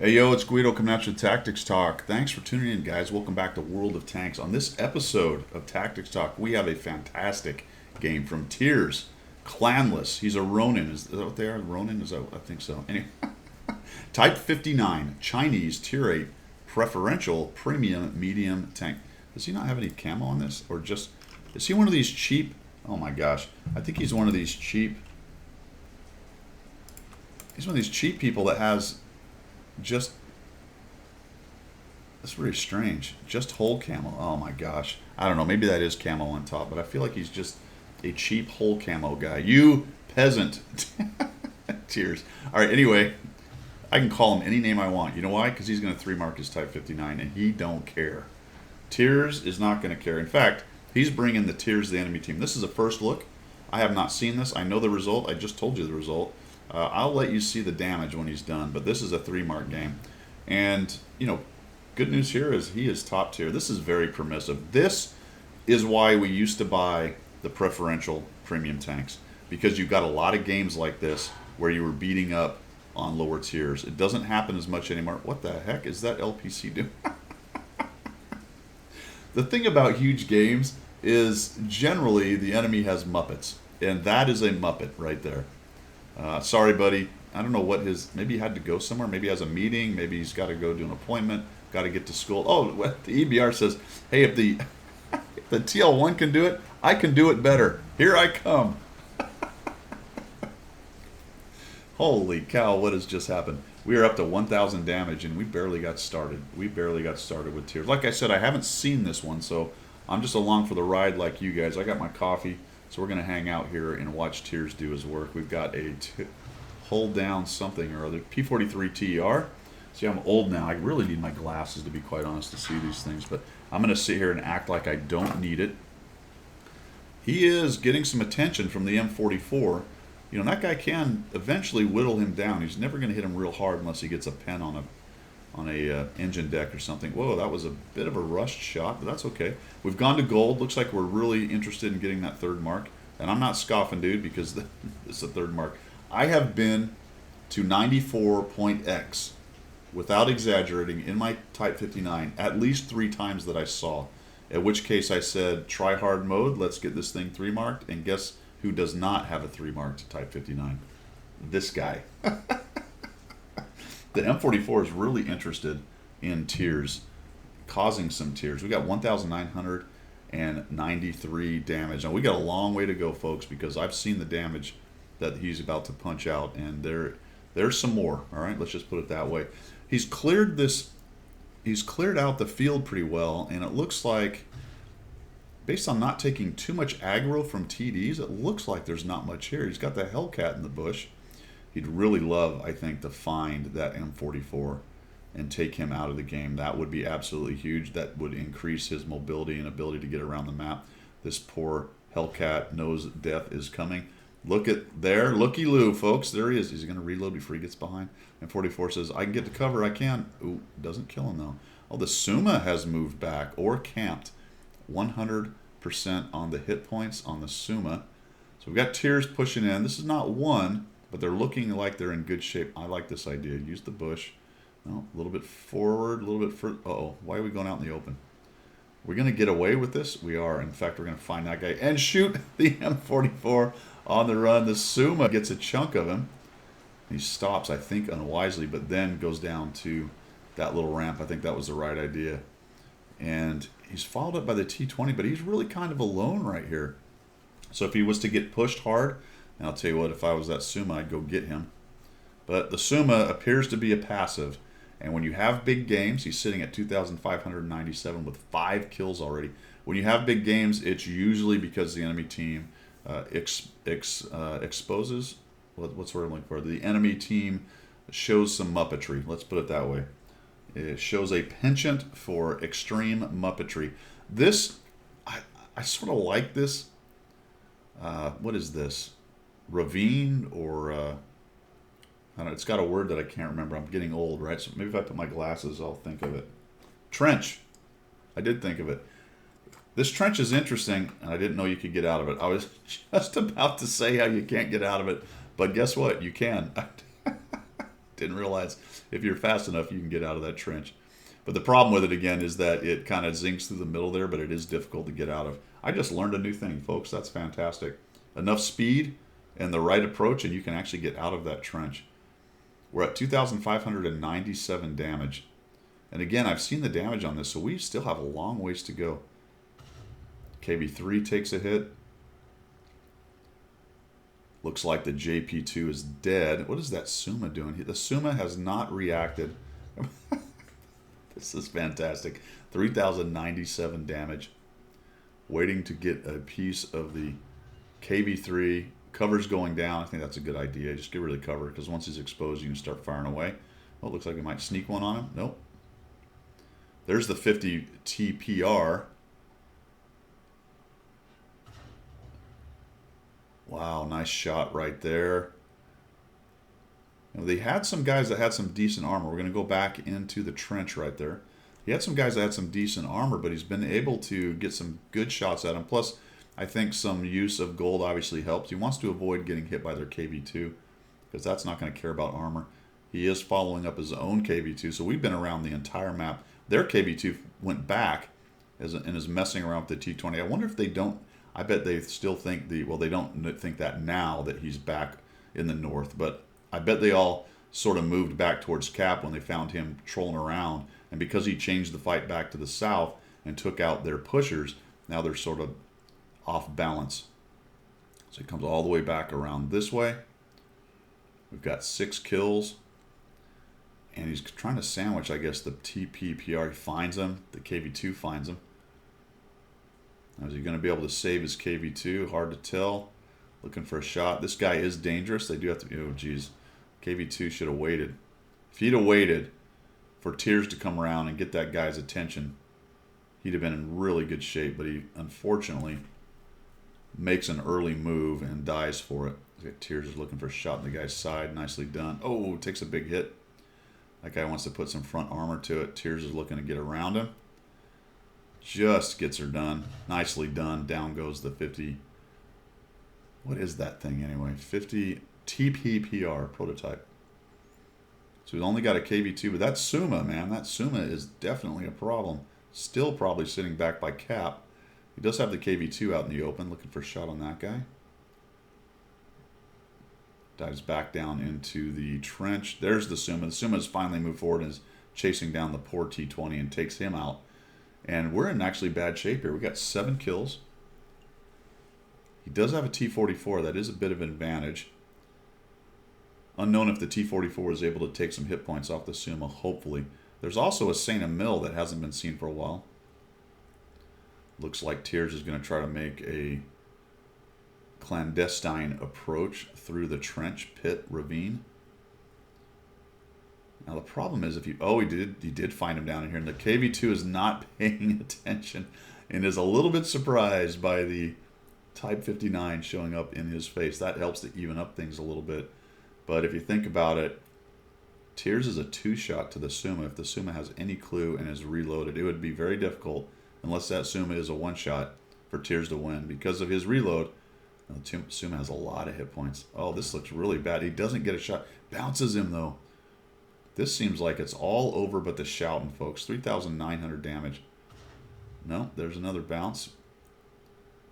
Hey yo, it's Guido coming at you with Tactics Talk. Thanks for tuning in, guys. Welcome back to World of Tanks. On this episode of Tactics Talk, we have a fantastic game from Tears, Clanless. He's a Ronin. Is that what they are? Ronin? Is that? I think so. Anyway, Type 59, Chinese Tier 8, preferential premium medium tank. Does he not have any camo on this, or just is he one of these cheap? Oh my gosh, I think he's one of these cheap. He's one of these cheap people that has. Just, that's very strange. Just whole camo. Oh my gosh. I don't know. Maybe that is camo on top, but I feel like he's just a cheap whole camo guy. You peasant. Tears. All right. Anyway, I can call him any name I want. You know why? Because he's going to 3-mark his Type 59, and he don't care. Tears is not going to care. In fact, he's bringing the Tears the enemy team. This is a first look. I have not seen this. I know the result. I just told you the result. I'll let you see the damage when he's done, but this is a 3-mark game. And, you know, good news here is he is top tier. This is very permissive. This is why we used to buy the preferential premium tanks, because you've got a lot of games like this where you were beating up on lower tiers. It doesn't happen as much anymore. What the heck is that LPC doing? The thing about huge games is generally the enemy has Muppets, and that is a Muppet right there. Sorry, buddy. I don't know what his... Maybe he had to go somewhere. Maybe he has a meeting. Maybe he's got to go do an appointment. Got to get to school. Oh, the EBR says, hey, if the TL1 can do it, I can do it better. Here I come. Holy cow, what has just happened? We are up to 1,000 damage, and we barely got started. We barely got started with Tears. Like I said, I haven't seen this one, so I'm just along for the ride like you guys. I got my coffee. So we're going to hang out here and watch Tears do his work. We've got a hold down something or other. P43 TER. See, I'm old now. I really need my glasses, to be quite honest, to see these things. But I'm going to sit here and act like I don't need it. He is getting some attention from the M44. You know, that guy can eventually whittle him down. He's never going to hit him real hard unless he gets a pen on a engine deck or something. Whoa, that was a bit of a rushed shot, but that's okay. We've gone to gold. Looks like we're really interested in getting that 3rd mark. And I'm not scoffing, dude, because it's a 3rd mark. I have been to 94.x, without exaggerating, in my Type 59 at least 3 times that I saw. At which case I said, try hard mode, let's get this thing 3-marked. And guess who does not have a 3-marked Type 59? This guy. The M44 is really interested in Tears, causing some Tears. We got 1,993 damage. Now, we got a long way to go, folks, because I've seen the damage that he's about to punch out, and there's some more. All right, let's just put it that way. He's cleared out the field pretty well, and it looks like, based on not taking too much aggro from TDs, it looks like there's not much here. He's got the Hellcat in the bush. He'd really love, I think, to find that M44 and take him out of the game. That would be absolutely huge. That would increase his mobility and ability to get around the map. This poor Hellcat knows death is coming. Look at there. Looky-loo, folks. There he is. He's going to reload before he gets behind. M44 says, I can get to cover. I can. Ooh, doesn't kill him, though. Oh, the Suma has moved back or camped. 100% on the hit points on the Suma. So we've got Tears pushing in. This is not one, but they're looking like they're in good shape. I like this idea. Use the bush. No, a little bit forward, a little bit further. Uh-oh, why are we going out in the open? We're going to get away with this? We are. In fact, we're going to find that guy and shoot the M44 on the run. The Suma gets a chunk of him. He stops, I think, unwisely, but then goes down to that little ramp. I think that was the right idea. And he's followed up by the T20, but he's really kind of alone right here. So if he was to get pushed hard, and I'll tell you what, if I was that Suma, I'd go get him. But the Suma appears to be a passive. And when you have big games, he's sitting at 2,597 with 5 kills already. When you have big games, it's usually because the enemy team exposes, what's the word I'm looking for? The enemy team shows some Muppetry. Let's put it that way. It shows a penchant for extreme Muppetry. This, I sort of like this. What is this? Ravine or I don't know, it's got a word that I can't remember. I'm getting old, right? So maybe if I put my glasses, I'll think of it. Trench. I did think of it. This trench is interesting, and I didn't know you could get out of it. I was just about to say how you can't get out of it, but guess what? You can. Didn't realize if you're fast enough, you can get out of that trench. But the problem with it, again, is that it kind of zincs through the middle there, but it is difficult to get out of. I just learned a new thing, folks. That's fantastic. Enough speed and the right approach, and you can actually get out of that trench. We're at 2,597 damage. And again, I've seen the damage on this, so we still have a long ways to go. KB3 takes a hit. Looks like the JP2 is dead. What is that Suma doing? The Suma has not reacted. This is fantastic. 3,097 damage. Waiting to get a piece of the KB3. Cover's going down. I think that's a good idea. Just get rid of the cover, because once he's exposed, you can start firing away. Oh, it looks like we might sneak one on him. Nope. There's the 50 TPR. Wow, nice shot right there. You know, they had some guys that had some decent armor. We're going to go back into the trench right there. He had some guys that had some decent armor, but he's been able to get some good shots at him. Plus, I think some use of gold obviously helps. He wants to avoid getting hit by their KB2, because that's not going to care about armor. He is following up his own KB2, so we've been around the entire map. Their KB2 went back and is messing around with the T20. I wonder if they don't... I bet they still think well, they don't think that now that he's back in the north, but I bet they all sort of moved back towards Cap when they found him trolling around. And because he changed the fight back to the south and took out their pushers, now they're sort of off balance. So he comes all the way back around this way. We've got 6 kills. And he's trying to sandwich, I guess, the TPPR. He finds him. The KV2 finds him. Now, is he going to be able to save his KV2? Hard to tell. Looking for a shot. This guy is dangerous. They do have to... Oh, geez. KV2 should have waited. If he'd have waited for Tears to come around and get that guy's attention, he'd have been in really good shape. But he, unfortunately, makes an early move and dies for it. Tears is looking for a shot on the guy's side. Nicely done. Oh, takes a big hit. That guy wants to put some front armor to it. Tears is looking to get around him. Just gets her done. Nicely done. Down goes the 50. What is that thing anyway? 50 TPPR prototype. So he's only got a KV2, but that Suma, man, that Suma is definitely a problem. Still probably sitting back by Cap. He does have the KV2 out in the open, looking for a shot on that guy. Dives back down into the trench. There's the Suma. The Suma has finally moved forward and is chasing down the poor T20 and takes him out. And we're in actually bad shape here. We got 7 kills. He does have a T44. That is a bit of an advantage. Unknown if the T44 is able to take some hit points off the Suma, hopefully. There's also a Saint Emil that hasn't been seen for a while. Looks like Tears is going to try to make a clandestine approach through the trench pit ravine. Now the problem is if you... Oh, he did find him down in here. And the KV2 is not paying attention and is a little bit surprised by the Type 59 showing up in his face. That helps to even up things a little bit. But if you think about it, Tears is a 2-shot to the Suma. If the Suma has any clue and is reloaded, it would be very difficult, unless that Suma is a 1-shot, for Tears to win. Because of his reload, the Suma has a lot of hit points. Oh, this looks really bad. He doesn't get a shot. Bounces him, though. This seems like it's all over but the shouting, folks. 3,900 damage. No, there's another bounce.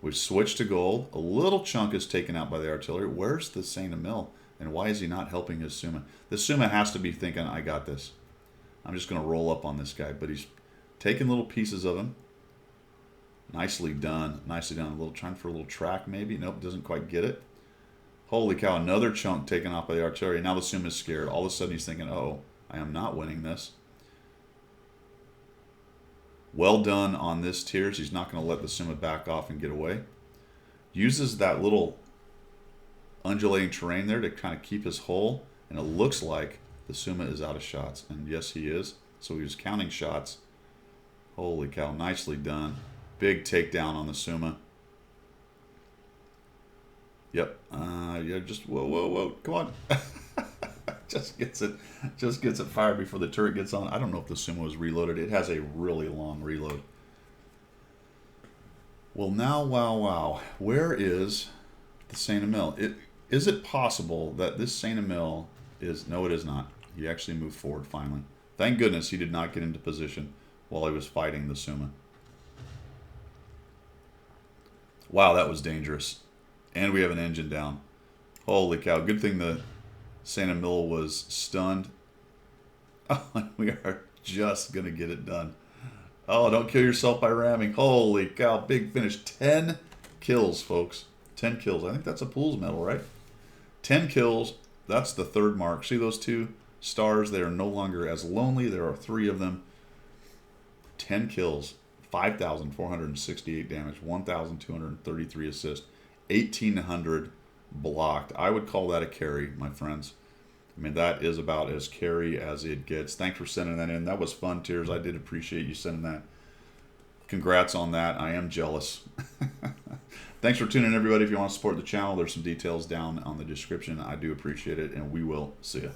We've switched to gold. A little chunk is taken out by the artillery. Where's the Saint Emil? And why is he not helping his Suma? The Suma has to be thinking, I got this. I'm just going to roll up on this guy. But he's taking little pieces of him. Nicely done. Nicely done. A little trying for a little track maybe. Nope, doesn't quite get it. Holy cow, another chunk taken off by the artillery. Now the Suma is scared. All of a sudden he's thinking, oh, I am not winning this. Well done on this, Tears. He's not going to let the Suma back off and get away. Uses that little undulating terrain there to kind of keep his hole. And it looks like the Suma is out of shots. And yes, he is. So he was counting shots. Holy cow, nicely done. Big takedown on the Suma. Yep. Yeah, just whoa. Come on. just gets it fired before the turret gets on. I don't know if the Suma was reloaded. It has a really long reload. Well, now, wow. Where is the Saint Emil? Is it possible that this Saint Emil is... No, it is not. He actually moved forward finally. Thank goodness he did not get into position while he was fighting the Suma. Wow, that was dangerous. And we have an engine down. Holy cow. Good thing the Santa Mil was stunned. Oh, we are just going to get it done. Oh, don't kill yourself by ramming. Holy cow. Big finish. 10 kills, folks. 10 kills. I think that's a Pools medal, right? 10 kills. That's the third mark. See those two stars? They are no longer as lonely. There are 3 of them. 10 kills. 5,468 damage. 1,233 assists. 1,800 blocked. I would call that a carry, my friends. I mean, that is about as carry as it gets. Thanks for sending that in. That was fun, Tears. I did appreciate you sending that. Congrats on that. I am jealous. Thanks for tuning in, everybody. If you want to support the channel, there's some details down on the description. I do appreciate it, and we will see you.